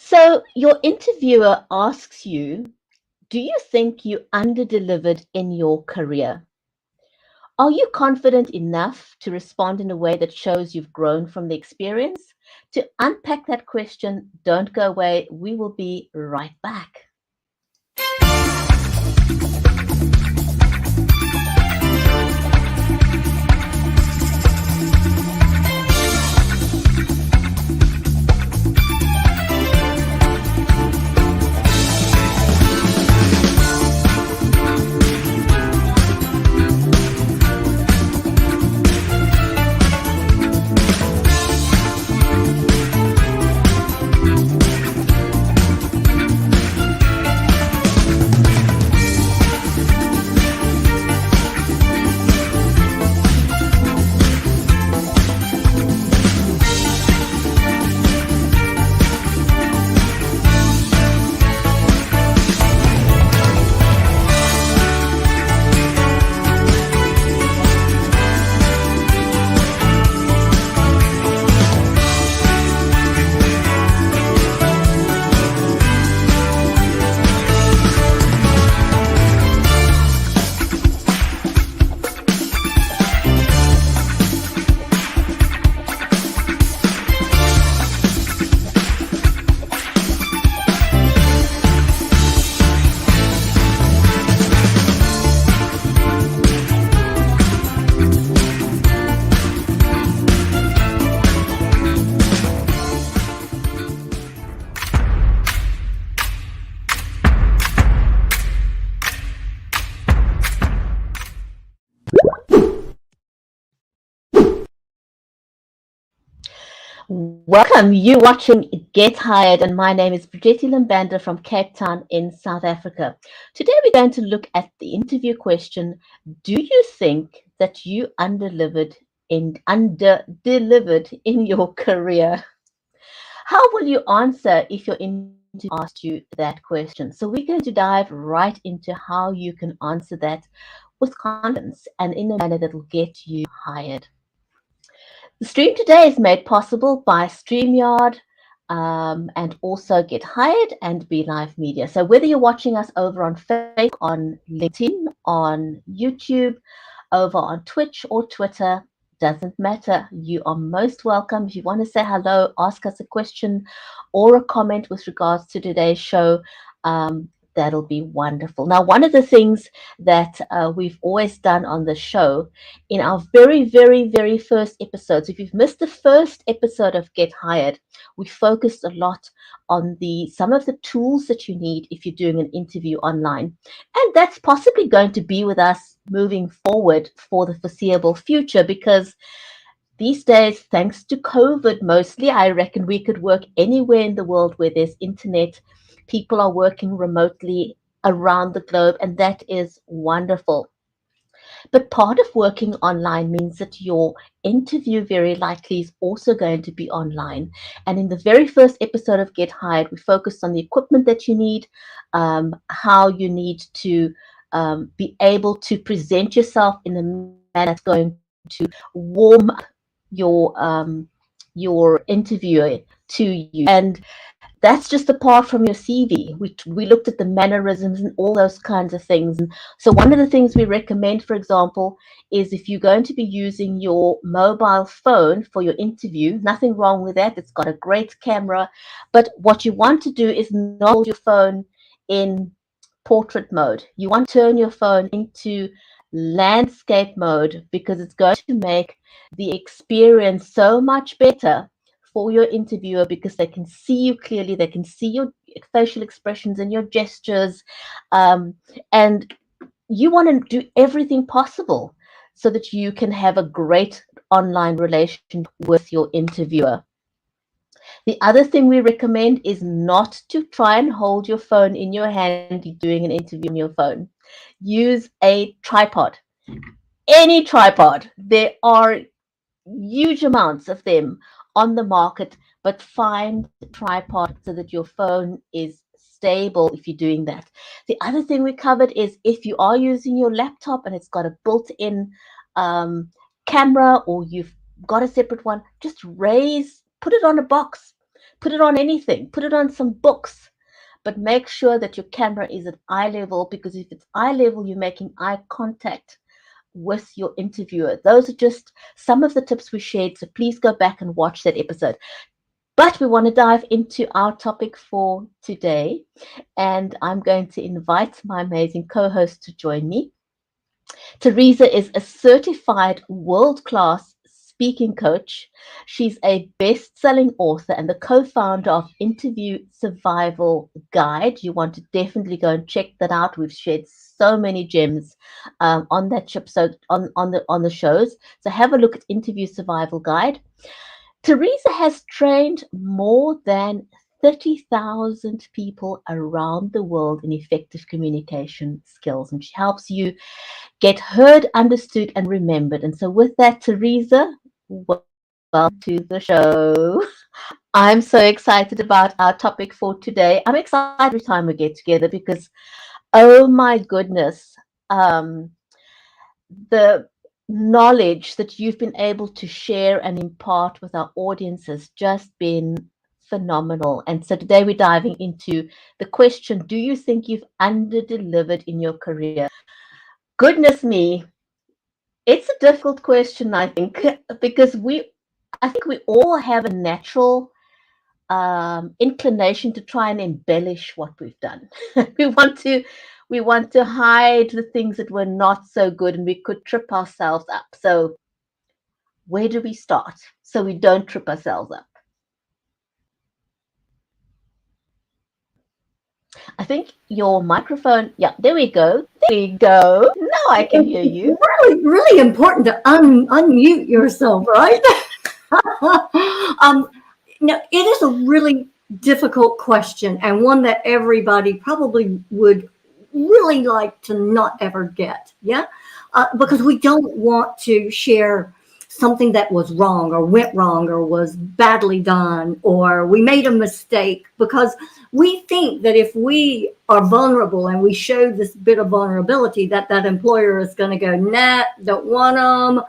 So your interviewer asks you, do you think you underdelivered in your career? Are you confident enough to respond in a way that shows you've grown from the experience? To unpack that question, don't go away. We will be right back. Welcome, you watching Get Hired, and my name is Bridgetti Lim Banda from Cape Town in South Africa. Today we're going to look at the interview question: do you think that you under-delivered in your career? How will you answer if your interview asked you that question? So we're going to dive right into how you can answer that with confidence and in a manner that will get you hired. The stream today is made possible by StreamYard and also Get Hired and Be Live Media. So whether you're watching us over on Facebook, on LinkedIn, on YouTube, over on Twitch or Twitter, doesn't matter. You are most welcome. If you want to say hello, ask us a question or a comment with regards to today's show, that'll be wonderful. Now, one of the things that we've always done on the show in our very first episodes, if you've missed the first episode of Get Hired, we focused a lot on some of the tools that you need if you're doing an interview online. And that's possibly going to be with us moving forward for the foreseeable future, because these days, thanks to COVID mostly, I reckon we could work anywhere in the world where there's internet. People are working remotely around the globe, and that is wonderful. But part of working online means that your interview very likely is also going to be online. And in the very first episode of Get Hired, we focused on the equipment that you need, how you need to be able to present yourself in a manner that's going to warm up your interviewer to you. And that's just apart from your CV. We looked at the mannerisms and all those kinds of things. And so one of the things we recommend, for example, is if you're going to be using your mobile phone for your interview, nothing wrong with that. It's got a great camera. But what you want to do is not hold your phone in portrait mode. You want to turn your phone into landscape mode, because it's going to make the experience so much better for your interviewer, because they can see you clearly, they can see your facial expressions and your gestures, and you want to do everything possible so that you can have a great online relationship with your interviewer. The other thing we recommend is not to try and hold your phone in your hand doing an interview on your phone. Use a tripod, any tripod. There are huge amounts of them on the market, but find a tripod so that your phone is stable if you're doing that. The other thing we covered is if you are using your laptop and it's got a built-in camera, or you've got a separate one, just put it on a box. Put it on anything. Put it on some books. But make sure that your camera is at eye level, because if it's eye level, you're making eye contact with your interviewer. Those are just some of the tips we shared. So please go back and watch that episode. But we want to dive into our topic for today. And I'm going to invite my amazing co host to join me. Teresa is a certified world class speaking coach. She's a best selling author and the co founder of Interview Survival Guide. You want to definitely go and check that out. We've shared so many gems on that ship, so on the shows. So have a look at Interview Survival Guide. Teresa has trained more than 30,000 people around the world in effective communication skills, and she helps you get heard, understood, and remembered. And so, with that, Teresa, welcome to the show. I'm so excited about our topic for today. I'm excited every time we get together because, oh my goodness, the knowledge that you've been able to share and impart with our audience has just been phenomenal. And so today we're diving into the question, do you think you've under-delivered in your career? Goodness me, it's a difficult question, I think, because I think we all have a natural inclination to try and embellish what we've done. we want to we want to hide the things that were not so good, and we could trip ourselves up. So where do we start so we don't trip ourselves up? I think your microphone. Yeah, there we go. There we go. Now I can hear you. Really, really important to unmute yourself, right? No, it is a really difficult question, and one that everybody probably would really like to not ever get. Yeah, because we don't want to share something that was wrong or went wrong or was badly done or we made a mistake, because we think that if we are vulnerable and we show this bit of vulnerability, that employer is going to go, nah, don't want them,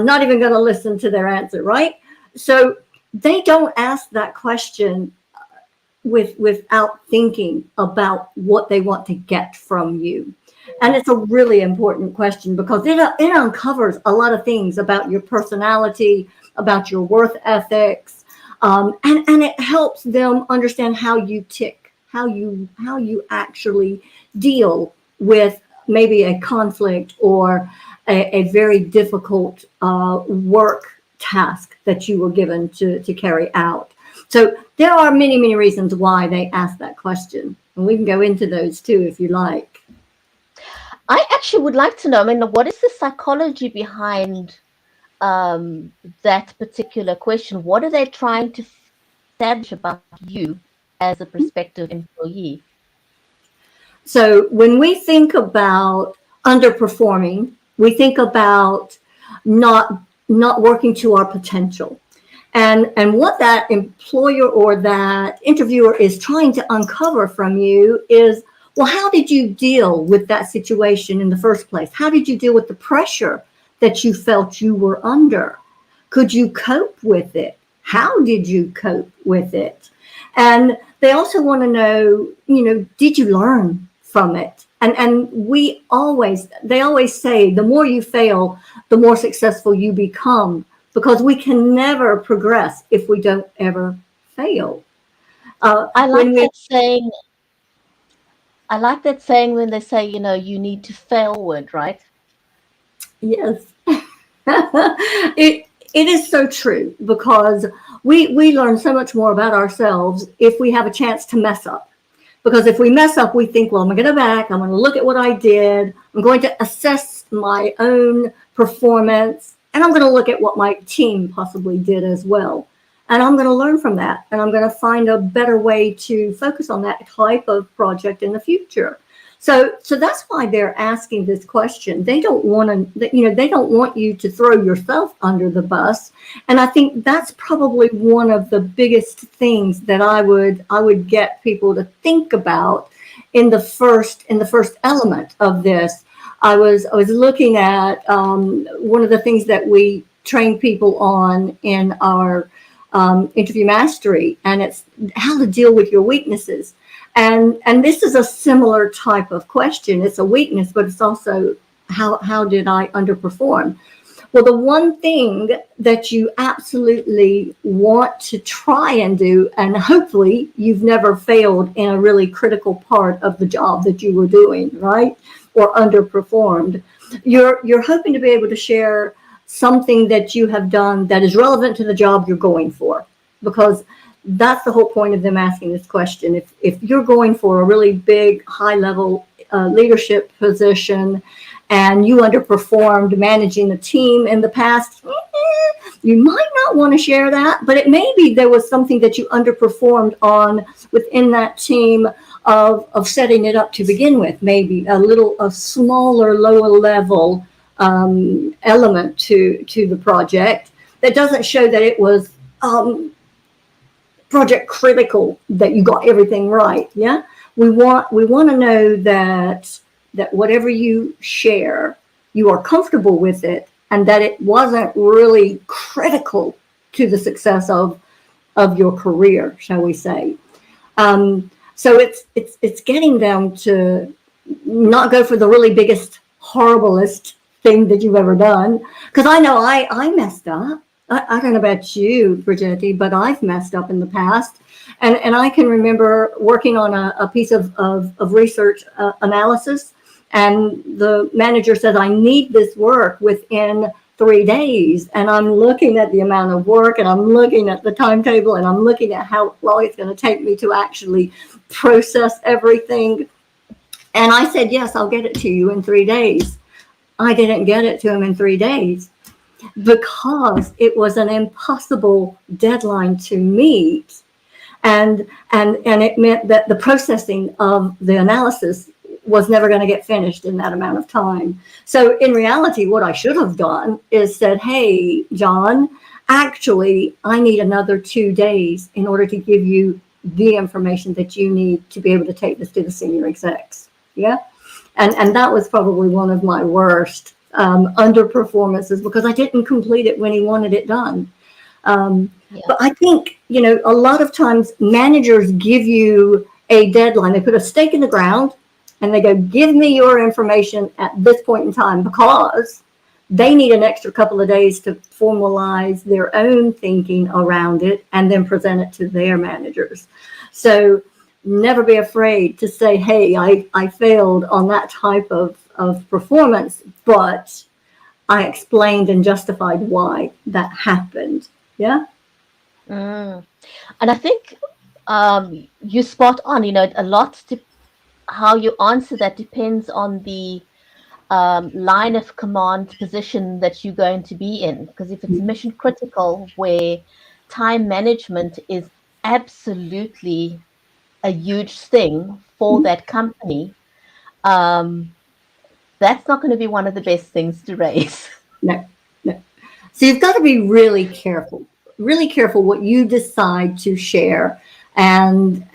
not even going to listen to their answer, right? So they don't ask that question without thinking about what they want to get from you. And it's a really important question because it uncovers a lot of things about your personality, about your work ethics, and it helps them understand how you tick, how you actually deal with maybe a conflict or a very difficult work task that you were given to carry out. So there are many, many reasons why they ask that question, and we can go into those too if you like. I actually would like to know, I mean, what is the psychology behind that particular question? What are they trying to establish about you as a prospective employee? So when we think about underperforming, we think about not working to our potential. And what that employer or that interviewer is trying to uncover from you is, well, how did you deal with that situation in the first place? How did you deal with the pressure that you felt you were under? Could you cope with it? How did you cope with it? And they also want to know, did you learn from it? And they always say, the more you fail, the more successful you become, because we can never progress if we don't ever fail. I like that saying. I like that saying when they say, you need to failward, right? Yes. It is so true, because we learn so much more about ourselves if we have a chance to mess up. Because if we mess up, we think, well, I'm going to go back, I'm going to look at what I did, I'm going to assess my own performance, and I'm going to look at what my team possibly did as well. And I'm going to learn from that, and I'm going to find a better way to focus on that type of project in the future. So that's why they're asking this question. They don't want to, they don't want you to throw yourself under the bus. And I think that's probably one of the biggest things that I would get people to think about in the first element of this. I was looking at one of the things that we train people on in our interview mastery, and it's how to deal with your weaknesses. And this is a similar type of question. It's a weakness, but it's also how did I underperform? Well, the one thing that you absolutely want to try and do, and hopefully you've never failed in a really critical part of the job that you were doing, right? Or underperformed. You're hoping to be able to share something that you have done that is relevant to the job you're going for, because that's the whole point of them asking this question. If you're going for a really big, high level leadership position and you underperformed managing a team in the past, you might not want to share that, but it may be there was something that you underperformed on within that team of setting it up to begin with, maybe a smaller, lower level element to the project that doesn't show that it was project critical, that you got everything right. Yeah, we want to know that whatever you share, you are comfortable with it, and that it wasn't really critical to the success of your career, shall we say. So it's getting them to not go for the really biggest, horriblest thing that you've ever done. Because I know I messed up. I don't know about you, Bridgetti, but I've messed up in the past. And I can remember working on a piece of research analysis, and the manager said, I need this work within 3 days. And I'm looking at the amount of work, and I'm looking at the timetable, and I'm looking at how long it's going to take me to actually process everything. And I said, yes, I'll get it to you in 3 days. I didn't get it to him in 3 days because it was an impossible deadline to meet. And it meant that the processing of the analysis was never going to get finished in that amount of time. So in reality, what I should have done is said, hey, John, actually, I need another 2 days in order to give you the information that you need to be able to take this to the senior execs. Yeah. And that was probably one of my worst underperformances, because I didn't complete it when he wanted it done. But I think, a lot of times managers give you a deadline. They put a stake in the ground and they go, give me your information at this point in time, because they need an extra couple of days to formalize their own thinking around it and then present it to their managers. So never be afraid to say, hey, I failed on that type of performance, but I explained and justified why that happened. Yeah. And I think you're spot on. A lot to how you answer that depends on the line of command position that you're going to be in. Because if it's mission critical, where time management is absolutely a huge thing for that company, that's not going to be one of the best things to raise. No. So you've got to be really careful what you decide to share, and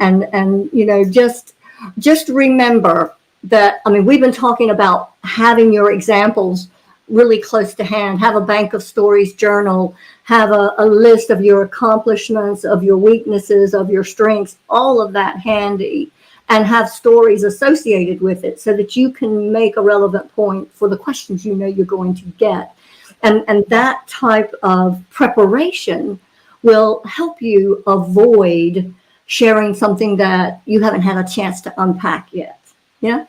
just remember that, we've been talking about having your examples really close to hand, have a bank of stories journal, have a list of your accomplishments, of your weaknesses, of your strengths, all of that handy, and have stories associated with it so that you can make a relevant point for the questions you're going to get. And that type of preparation will help you avoid sharing something that you haven't had a chance to unpack yet. Yeah,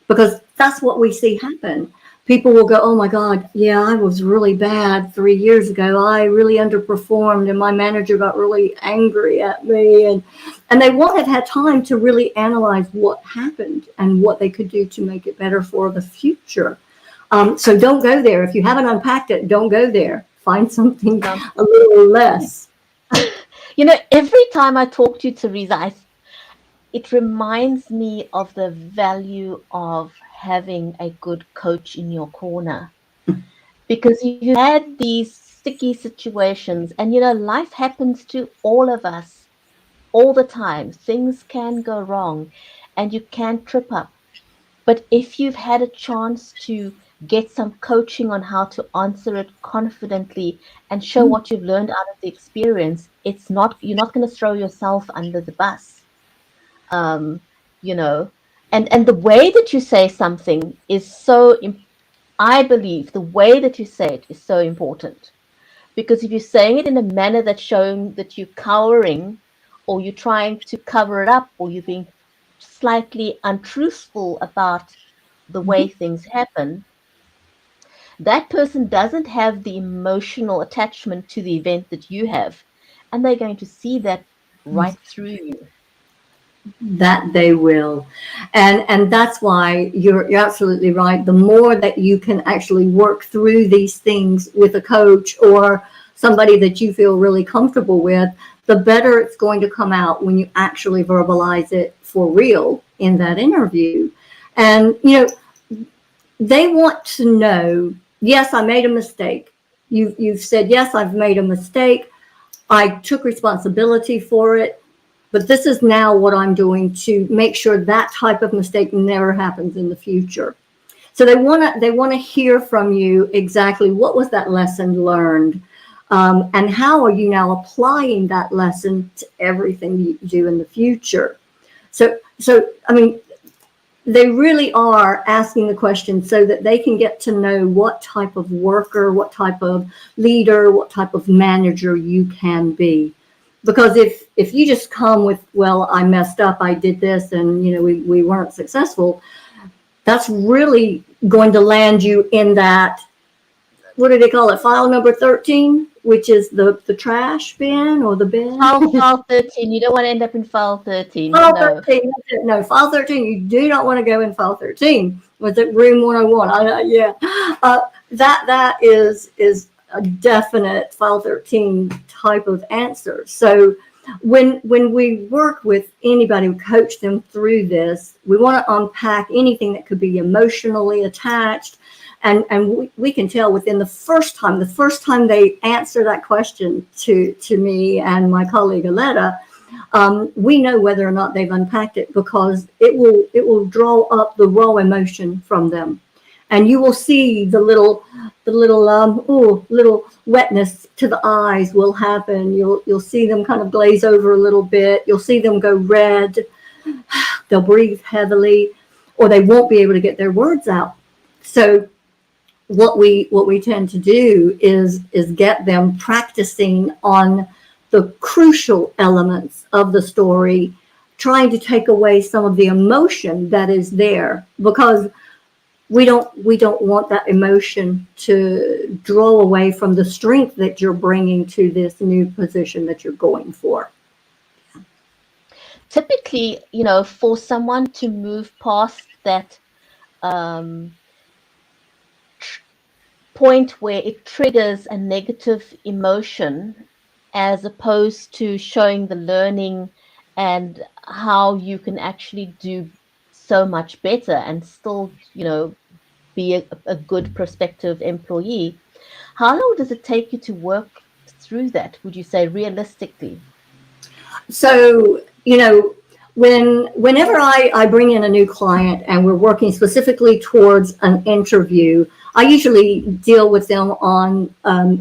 because that's what we see happen. People will go, oh my God, yeah, I was really bad 3 years ago. I really underperformed and my manager got really angry at me. And they won't have had time to really analyze what happened and what they could do to make it better for the future. So don't go there. If you haven't unpacked it, don't go there. Find something a little less. Every time I talk to you, Teresa, it reminds me of the value of having a good coach in your corner. Because you had these sticky situations, and life happens to all of us all the time. Things can go wrong and you can trip up. But if you've had a chance to get some coaching on how to answer it confidently and show what you've learned out of the experience. It's not, you're not going to throw yourself under the bus. Um, you know, and the way that you say something is so I believe the way that you say it is so important, because if you're saying it in a manner that's showing that you're cowering, or you're trying to cover it up, or you're being slightly untruthful about the way Mhm. things happen, that person doesn't have the emotional attachment to the event that you have, and they're going to see that right through you. That they will. And that's why you're absolutely right. The more that you can actually work through these things with a coach or somebody that you feel really comfortable with, the better it's going to come out when you actually verbalize it for real in that interview. And they want to know, yes, I made a mistake. You've said, yes, I've made a mistake. I took responsibility for it, but this is now what I'm doing to make sure that type of mistake never happens in the future. So they want to hear from you exactly what was that lesson learned, and how are you now applying that lesson to everything you do in the future. So I mean, they really are asking the question so that they can get to know what type of worker, what type of leader, what type of manager you can be. Because if you just come with, well, I messed up, I did this, and we weren't successful, that's really going to land you in that, what do they call it, file number 13, which is the trash bin or the bin. File 13. You don't want to end up in file 13. File No. 13, that's it. No, file 13, you do not want to go in file 13. Was it room 101? Yeah. That is a definite file 13 type of answer. So when we work with anybody, we coach them through this, we want to unpack anything that could be emotionally attached. And we can tell within the first time they answer that question to me and my colleague Aletta, we know whether or not they've unpacked it, because it will draw up the raw emotion from them, and you will see the little little wetness to the eyes will happen. You'll see them kind of glaze over a little bit. You'll see them go red. They'll breathe heavily, or they won't be able to get their words out. So what we tend to do is get them practicing on the crucial elements of the story, trying to take away some of the emotion that is there, because we don't want that emotion to draw away from the strength that you're bringing to this new position that you're going for. Typically, for someone to move past that um, point where it triggers a negative emotion, as opposed to showing the learning and how you can actually do so much better and still, be a good prospective employee. How long does it take you to work through that, would you say, realistically? So, whenever I bring in a new client and we're working specifically towards an interview, I usually deal with them on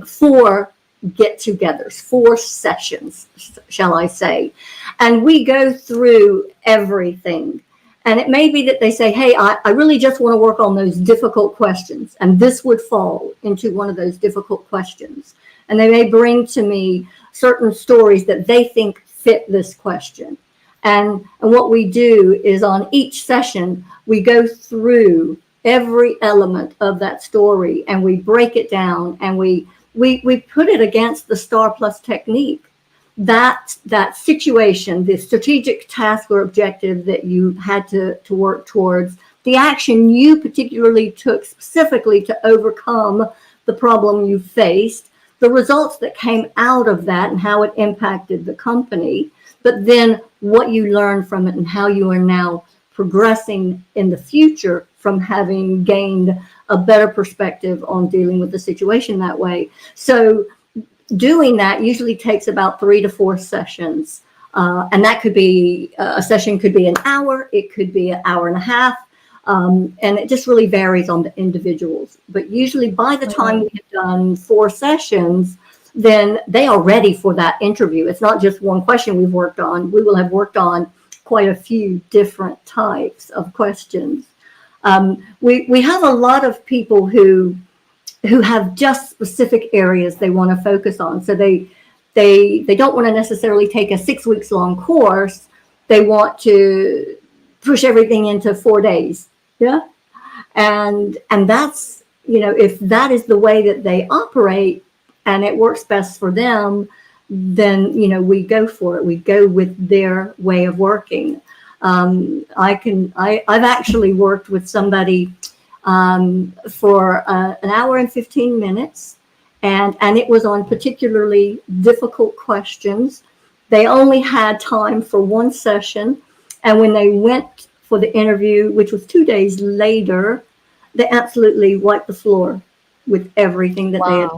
4 get-togethers, 4 sessions, shall I say. And we go through everything. And it may be that they say, hey, I really just want to work on those difficult questions. And this would fall into one of those difficult questions. And they may bring to me certain stories that they think fit this question. And what we do is on each session, we go through every element of that story and we break it down, and we put it against the STAR Plus technique. That situation, the strategic task or objective that you had to work towards, the action you particularly took specifically to overcome the problem you faced, the results that came out of that and how it impacted the company, but then what you learned from it and how you are now progressing in the future from having gained a better perspective on dealing with the situation that way. So doing that usually takes about 3 to 4 sessions. And that could be, a session could be an hour, it could be an hour and a half. And it just really varies on the individuals. But usually by the time we have done 4 sessions, then they are ready for that interview. It's not just one question we've worked on. We will have worked on quite a few different types of questions. We have a lot of people who have just specific areas they want to focus on. So they don't want to necessarily take a 6 weeks long course. They want to push everything into 4 days. Yeah. And that's, if that is the way that they operate and it works best for them, then, we go for it. We go with their way of working. I've actually worked with somebody for an hour and 15 minutes, and it was on particularly difficult questions. They only had time for 1 session, and when they went for the interview, which was 2 days later, they absolutely wiped the floor with everything that they had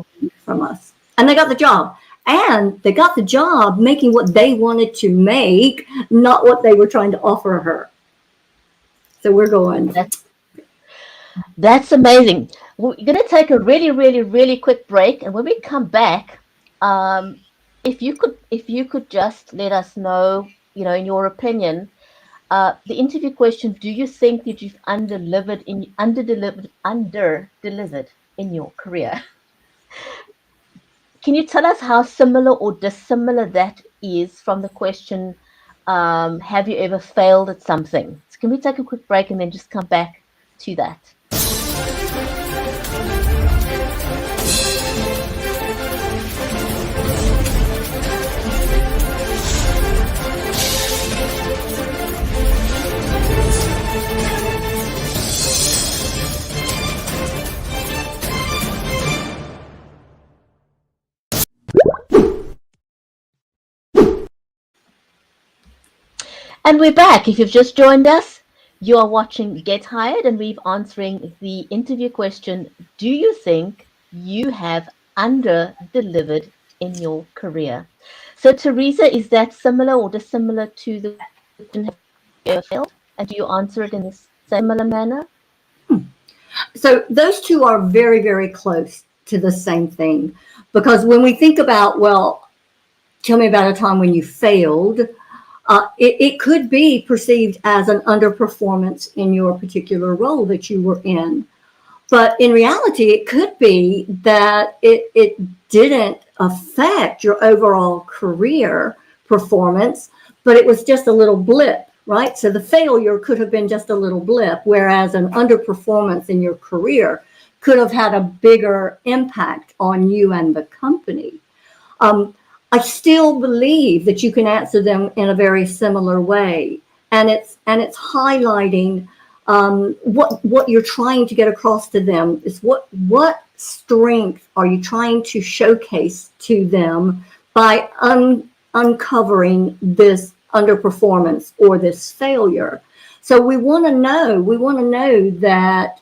from us. And they got the job. And they got the job making what they wanted to make, not what they were trying to offer her. So we're going. That's amazing. We're going to take a really, really, really quick break. And when we come back, if you could just let us know, in your opinion, the interview question: do you think that you've under-delivered in your career? Can you tell us how similar or dissimilar that is from the question, have you ever failed at something? So can we take a quick break and then just come back to that? And we're back. If you've just joined us, you are watching Get Hired, and we're answering the interview question: do you think you have under-delivered in your career? So, Teresa, is that similar or dissimilar to the question, have you ever failed? And do you answer it in a similar manner? So those two are very, very close to the same thing. Because when we think about, well, tell me about a time when you failed, it could be perceived as an underperformance in your particular role that you were in. But in reality, it could be that it didn't affect your overall career performance, but it was just a little blip, right? So the failure could have been just a little blip, whereas an underperformance in your career could have had a bigger impact on you and the company. I still believe that you can answer them in a very similar way, and it's highlighting what you're trying to get across to them is what strength are you trying to showcase to them by uncovering this underperformance or this failure. So we want to know that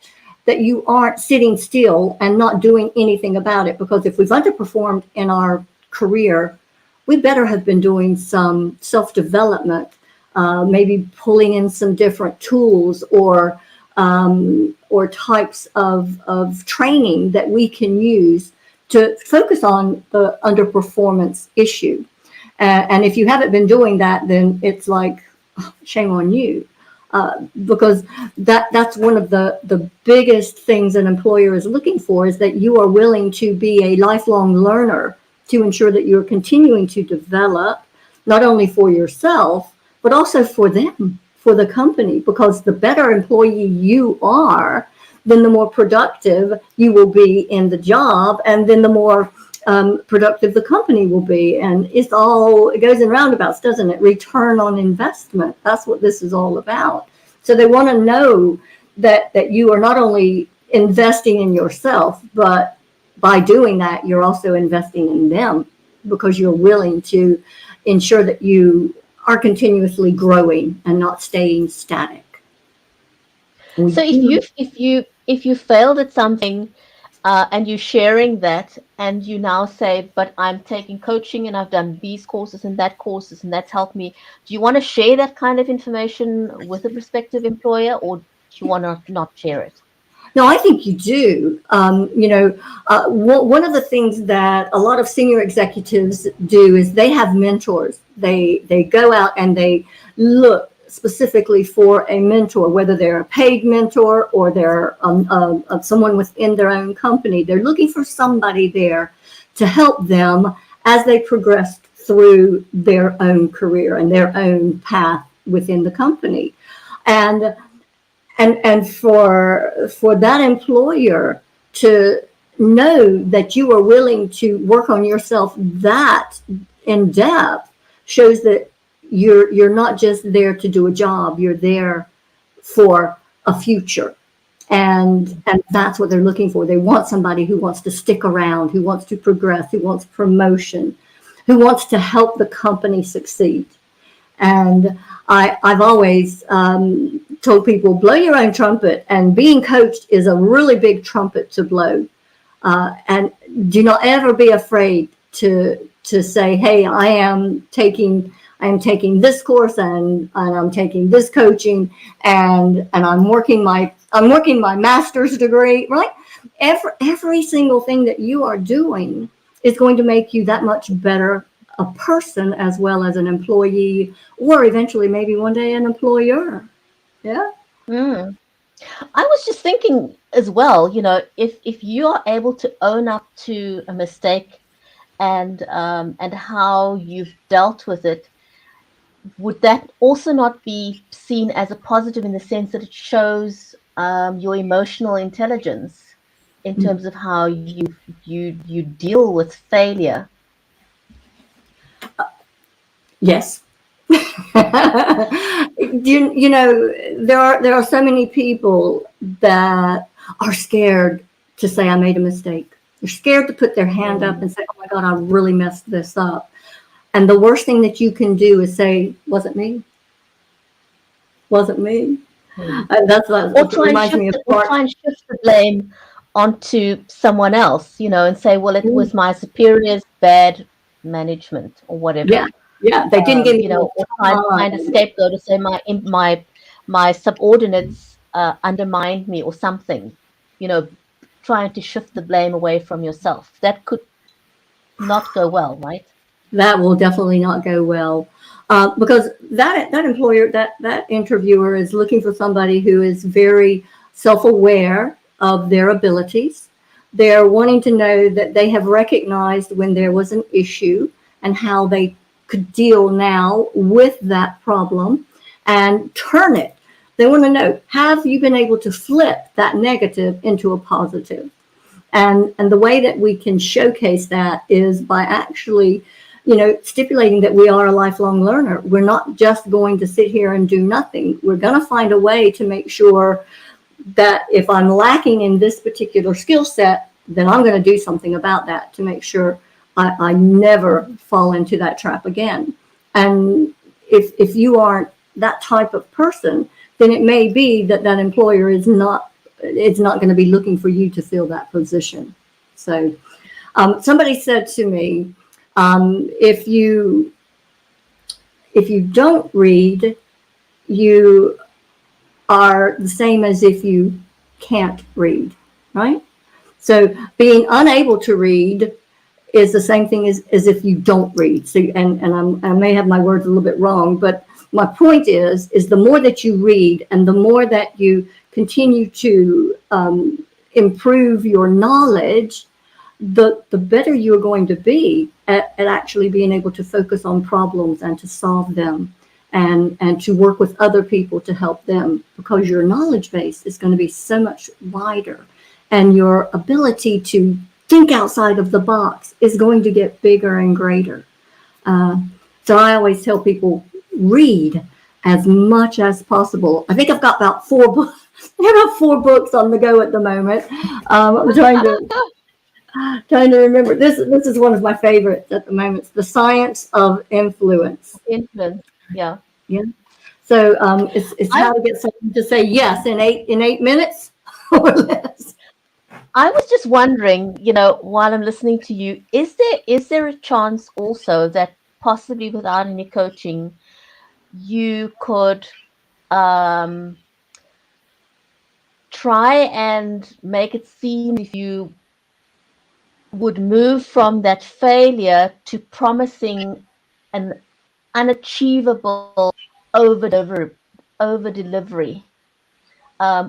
you aren't sitting still and not doing anything about it, because if we've underperformed in our career, we better have been doing some self-development, maybe pulling in some different tools or types of training that we can use to focus on the underperformance issue. And if you haven't been doing that, then it's like, shame on you. Because that's one of the biggest things an employer is looking for, is that you are willing to be a lifelong learner to ensure that you're continuing to develop, not only for yourself, but also for them, for the company, because the better employee you are, then the more productive you will be in the job, and then the more productive the company will be. And it goes in roundabouts, doesn't it? Return on investment. That's what this is all about. So they want to know that you are not only investing in yourself, but by doing that, you're also investing in them, because you're willing to ensure that you are continuously growing and not staying static. So if you failed at something, and you're sharing that, and you now say, but I'm taking coaching and I've done these courses and that's helped me. Do you want to share that kind of information with a prospective employer, or you want to not share it? No, I think you do. One of the things that a lot of senior executives do is they have mentors. They go out and they look specifically for a mentor, whether they're a paid mentor or they're someone within their own company. They're looking for somebody there to help them as they progress through their own career and their own path within the company. And for that employer to know that you are willing to work on yourself that in depth shows that you're not just there to do a job, you're there for a future. And that's what they're looking for. They want somebody who wants to stick around, who wants to progress, who wants promotion, who wants to help the company succeed. And I've always told people, blow your own trumpet, and being coached is a really big trumpet to blow. And do not ever be afraid to say, hey, I am taking this course and I'm taking this coaching and I'm working my master's degree, right? Every single thing that you are doing is going to make you that much better a person as well as an employee, or eventually maybe one day an employer. Yeah. Mm. I was just thinking as well, if you are able to own up to a mistake and how you've dealt with it, would that also not be seen as a positive in the sense that it shows your emotional intelligence in terms of how you deal with failure? Yes. There are so many people that are scared to say I made a mistake. They're scared to put their hand up and say, oh my God, I really messed this up. And the worst thing that you can do is say, wasn't me. Wasn't me. And that's what reminds me of or try and shift the blame onto someone else, and say, well, it was my superior's bad management or whatever. Yeah, they didn't give me or try to find a scapegoat to say my subordinates undermined me or something. Trying to shift the blame away from yourself. That could not go well, right? That will definitely not go well. Because that employer, that interviewer is looking for somebody who is very self-aware of their abilities. They're wanting to know that they have recognized when there was an issue and how they could deal now with that problem and turn it. They want to know, have you been able to flip that negative into a positive? And the way that we can showcase that is by actually stipulating that we are a lifelong learner. We're not just going to sit here and do nothing. We're going to find a way to make sure that if I'm lacking in this particular skill set, then I'm going to do something about that to make sure I never fall into that trap again. And if you aren't that type of person, then it may be that employer is not going to be looking for you to fill that position. So somebody said to me, if you don't read, you are the same as if you can't read, right? So being unable to read is the same thing as if you don't read. So, and I may have my words a little bit wrong, but my point is the more that you read and the more that you continue to improve your knowledge, the better you're going to be at actually being able to focus on problems and to solve them and to work with other people to help them, because your knowledge base is going to be so much wider and your ability to think outside of the box is going to get bigger and greater. So I always tell people, read as much as possible. I think I've got about 4 books. I have about 4 books on the go at the moment. I'm trying to remember. This is one of my favorites at the moment. It's The Science of Influence. Influence, yeah. Yeah. So it's how to get someone to say yes in 8 minutes or less. I was just wondering, while I'm listening to you, is there a chance also that possibly without any coaching, you could try and make it seem if you would move from that failure to promising an unachievable over delivery,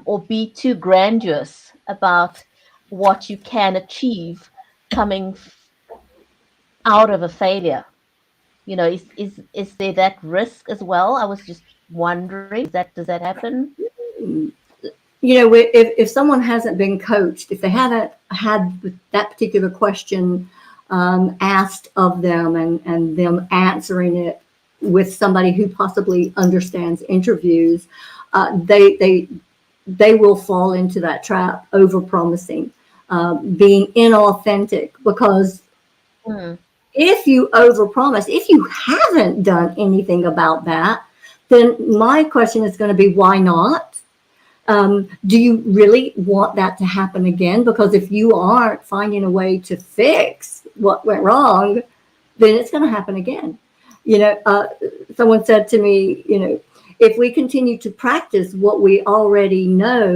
or be too grandiose about what you can achieve coming out of a failure. Is there that risk as well? I was just wondering, does that happen? If someone hasn't been coached, if they haven't had that particular question asked of them, and them answering it with somebody who possibly understands interviews, they will fall into that trap, over promising, being inauthentic. Because Hmm. if you overpromise, if you haven't done anything about that, then my question is going to be, why not? Do you really want that to happen again? Because if you aren't finding a way to fix what went wrong, then it's going to happen again. Someone said to me, if we continue to practice what we already know,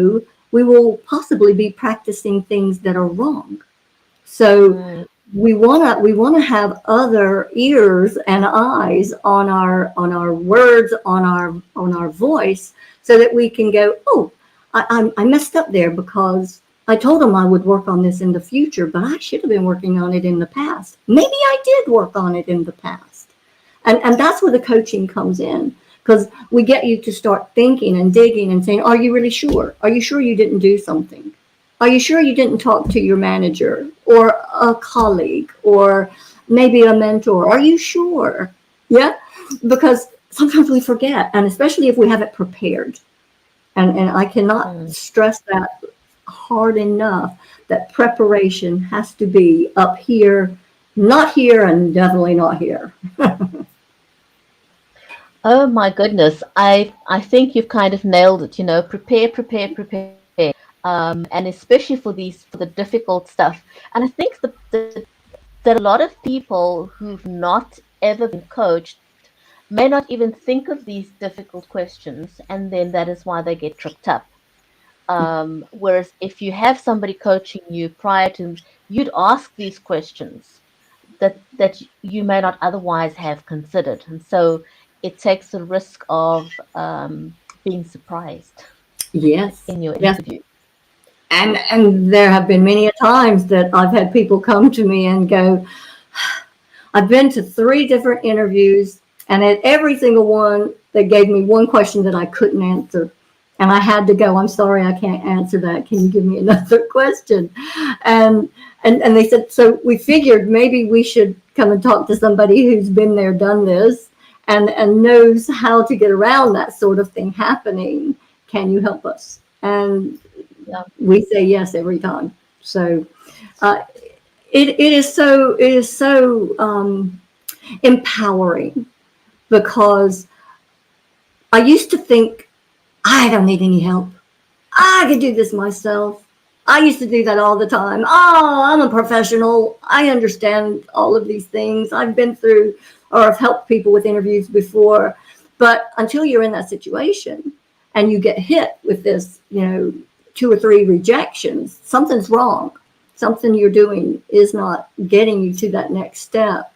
we will possibly be practicing things that are wrong. So Mm. we wanna have other ears and eyes on our words, on our voice, so that we can go, oh, I messed up there, because I told them I would work on this in the future, but I should have been working on it in the past. Maybe I did work on it in the past. And that's where the coaching comes in, because we get you to start thinking and digging and saying, are you really sure? Are you sure you didn't do something? Are you sure you didn't talk to your manager or a colleague or maybe a mentor? Are you sure? Yeah, because sometimes we forget, and especially if we haven't prepared. And I cannot Mm. stress that hard enough, that preparation has to be up here, not here, and definitely not here. Oh my goodness. I think you've kind of nailed it, prepare, prepare, prepare. And especially for the difficult stuff. And I think that a lot of people who've not ever been coached may not even think of these difficult questions, and then that is why they get tripped up. Whereas if you have somebody coaching you prior to, you'd ask these questions that you may not otherwise have considered, and so it takes the risk of being surprised Yes, in your yes. interview. And there have been many a times that I've had people come to me and go, I've been to 3 different interviews, and at every single one, they gave me one question that I couldn't answer. And I had to go, I'm sorry, I can't answer that. Can you give me another question? And and they said, so we figured maybe we should come and talk to somebody who's been there, done this, and knows how to get around that sort of thing happening. Can you help us? And Yeah. we say yes every time. So uh, it is so empowering, because I used to think, I don't need any help. I can do this myself. I used to do that all the time. Oh, I'm a professional. I understand all of these things. I've been through, or I've helped people with interviews before. But until you're in that situation and you get hit with this, 2 or 3 rejections, something's wrong. Something you're doing is not getting you to that next step.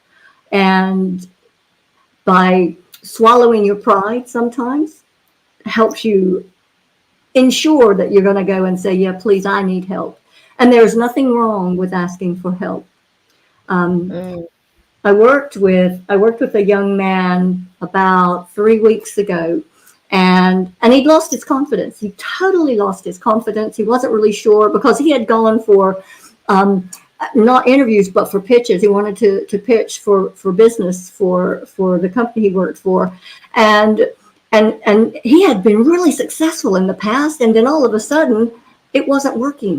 And by swallowing your pride sometimes helps you ensure that you're going to go and say, yeah, please, I need help. And there's nothing wrong with asking for help. Um, Mm. I worked with a young man about 3 weeks ago, and he'd lost his confidence. He totally lost his confidence. He wasn't really sure, because he had gone for um, not interviews, but for pitches. He wanted to pitch for business for the company he worked for, and and he had been really successful in the past, and then all of a sudden it wasn't working.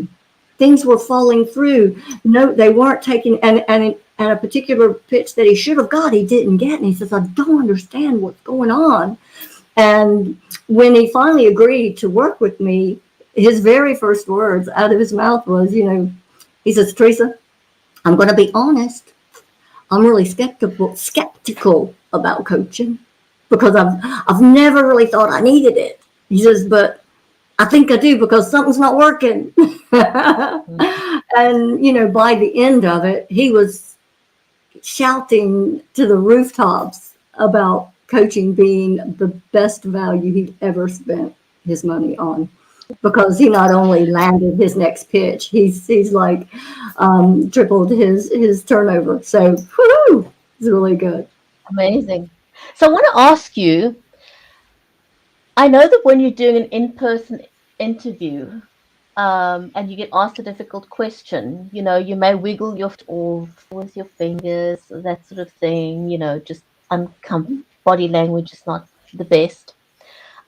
Things were falling through. No, they weren't taking, and a particular pitch that he should have got, he didn't get. And he says, I don't understand what's going on. And when he finally agreed to work with me, his very first words out of his mouth was, he says, Teresa, I'm going to be honest. I'm really skeptical about coaching, because I've never really thought I needed it. He says, but I think I do because something's not working. Mm. And, by the end of it, he was shouting to the rooftops about coaching being the best value he'd ever spent his money on. Because he not only landed his next pitch, he's like tripled his turnover. So, whoo, it's really good. Amazing. So I want to ask you, I know that when you're doing an in-person interview, and you get asked a difficult question, you may wiggle your or with your fingers, that sort of thing, just body language is not the best.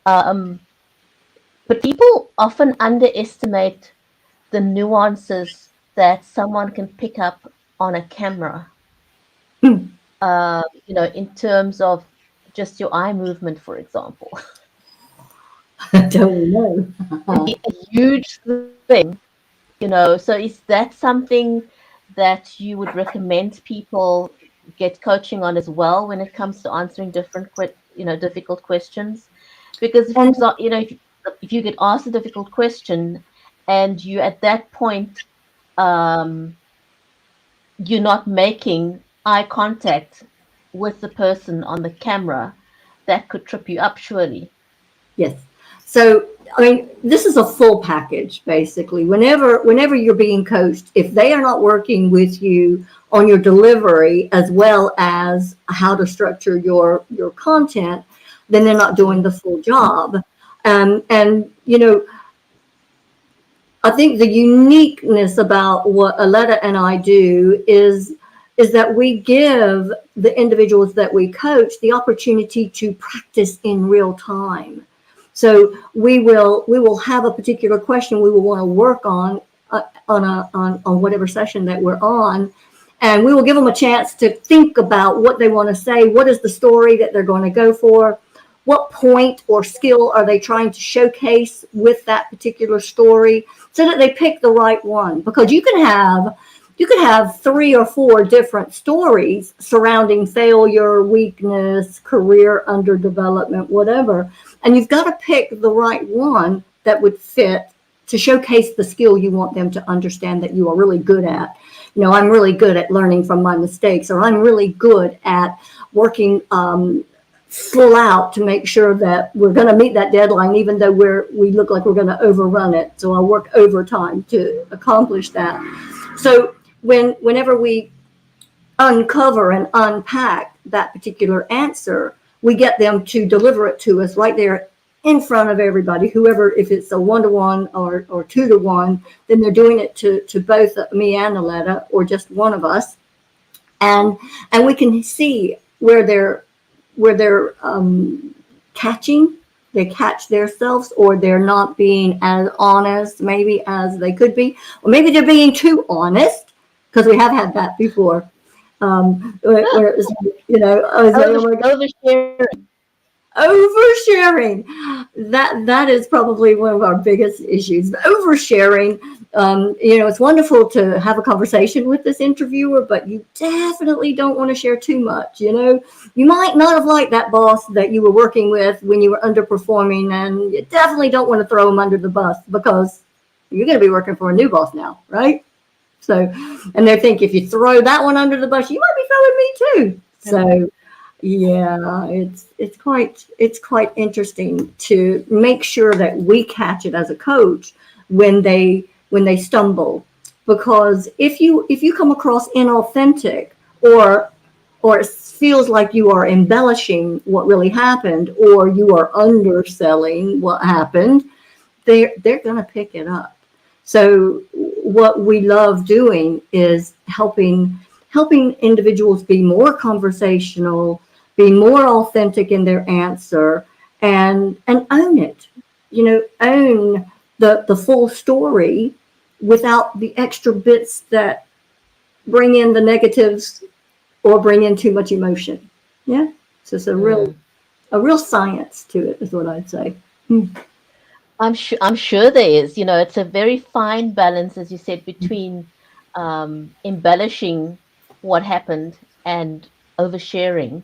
Um, but people often underestimate the nuances that someone can pick up on a camera, in terms of just your eye movement, for example. Don't Can know. be a huge thing, So is that something that you would recommend people get coaching on as well when it comes to answering difficult questions? Because And if you get asked a difficult question and you at that point, um, you're not making eye contact with the person on the camera, that could trip you up, surely. yes. So, I mean, this is a full package basically. Whenever you're being coached, if they are not working with you on your delivery as well as how to structure your content, then they're not doing the full job. And I think the uniqueness about what Aletta and I do is that we give the individuals that we coach the opportunity to practice in real time. So we will have a particular question we will want to work on whatever session that we're on, and we will give them a chance to think about what they want to say. What is the story that they're going to go for? What point or skill are they trying to showcase with that particular story, so that they pick the right one? Because you can have 3 or 4 different stories surrounding failure, weakness, career underdevelopment, whatever, and you've got to pick the right one that would fit to showcase the skill you want them to understand that you are really good at. I'm really good at learning from my mistakes, or I'm really good at working full out to make sure that we're going to meet that deadline, even though we look like we're going to overrun it. So I work overtime to accomplish that. So whenever we uncover and unpack that particular answer, we get them to deliver it to us right there in front of everybody. Whoever, if it's a 1-to-1 or 2-to-1, then they're doing it to both me and Aletta, or just one of us, and we can see where they're catching. They catch themselves, or they're not being as honest maybe as they could be, or maybe they're being too honest, because we have had that before. Where it was, I was like, oh my God, Oversharing. oversharing. That is probably one of our biggest issues. Oversharing. It's wonderful to have a conversation with this interviewer, but you definitely don't want to share too much. You might not have liked that boss that you were working with when you were underperforming, and you definitely don't want to throw him under the bus, because you're going to be working for a new boss now, right? So, and they think if you throw that one under the bus, you might be throwing me too. So, yeah, it's quite interesting to make sure that we catch it as a coach when they stumble, because if you come across inauthentic, or it feels like you are embellishing what really happened, or you are underselling what happened, they're going to pick it up. So what we love doing is helping individuals be more conversational, be more authentic in their answer, and own it. Own the full story without the extra bits that bring in the negatives or bring in too much emotion. Yeah. So it's a real Mm. a real science to it, is what I'd say. Hmm. I'm sure there is. It's a very fine balance, as you said, between embellishing what happened and oversharing.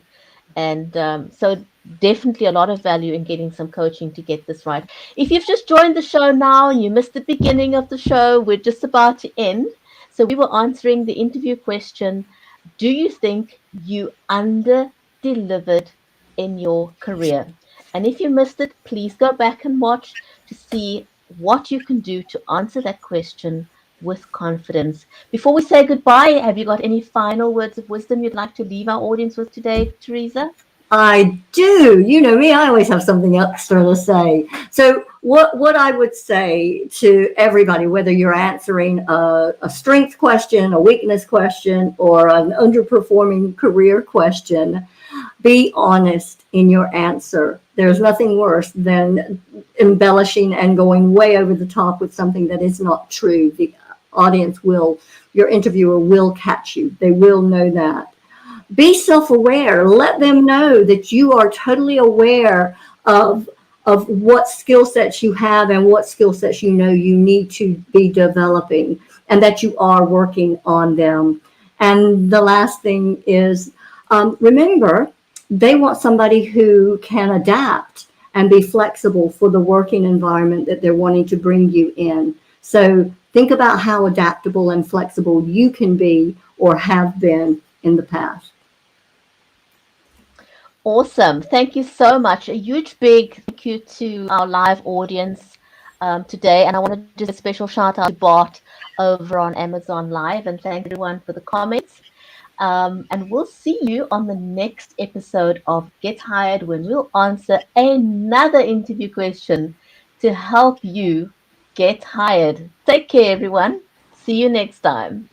And so definitely a lot of value in getting some coaching to get this right. If you've just joined the show now and you missed the beginning of the show, we're just about to end. So we were answering the interview question, do you think you under delivered in your career? And if you missed it, please go back and watch to see what you can do to answer that question with confidence. Before we say goodbye, have you got any final words of wisdom you'd like to leave our audience with today, Teresa? I do. You know me, I always have something extra to say. So what I would say to everybody, whether you're answering a strength question, a weakness question, or an underperforming career question, be honest in your answer. There's nothing worse than embellishing and going way over the top with something that is not true. The audience will, your interviewer will catch you. They will know that. Be self-aware. Let them know that you are totally aware of what skill sets you have and what skill sets you know you need to be developing, and that you are working on them. And the last thing is, remember, they want somebody who can adapt and be flexible for the working environment that they're wanting to bring you in. So think about how adaptable and flexible you can be or have been in the past. Awesome. Thank you so much. A huge big thank you to our live audience today. And I want to do a special shout out to Bart over on Amazon Live. And thank everyone for the comments. And we'll see you on the next episode of Get Hired when we'll answer another interview question to help you get hired. Take care, everyone. See you next time.